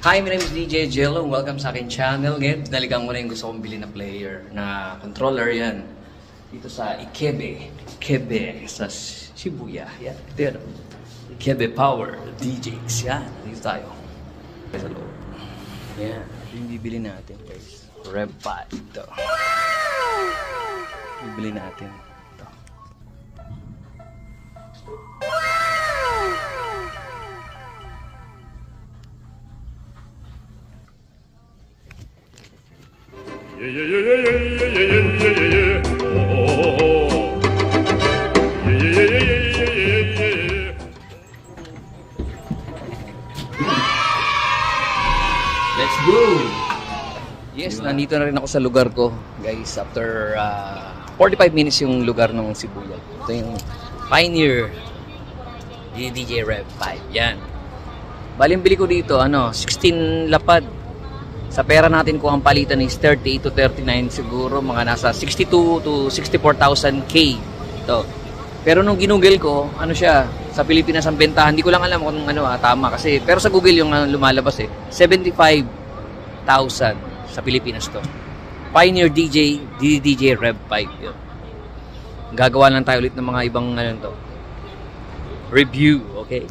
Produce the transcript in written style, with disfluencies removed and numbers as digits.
Hi, my name is DJ Jello. Welcome sa akin channel. Ngayon, naligang mo na yung gusto kong bilhin na player na controller yan. Dito sa Ikebe. Ikebe sa Shibuya. Yan. Ito yan. Ikebe Power DJs. Yan. Dito tayo. Sa loob. Yan. Ito yung bibili natin, guys. Rev 5. Ito. Bibili natin. Ito. Let's go! Yes, nandito na rin ako sa lugar ko, guys. After 45 minutes yung lugar ng Shibuya. Ito yung Pioneer DJ Rev 5. Yan. Bali, bili ko dito, 16 lapad. Sa pera natin kung ang palitan is 38 to 39 siguro, mga nasa 62 to 64,000 K. Ito. Pero nung ginugel ko, siya, sa Pilipinas ang bentahan, hindi ko lang alam kung tama kasi, pero sa Google yung lumalabas 75,000 sa Pilipinas to. Pioneer DJ Rev 5. Yun. Gagawa lang tayo ulit ng mga ibang to. Review, okay?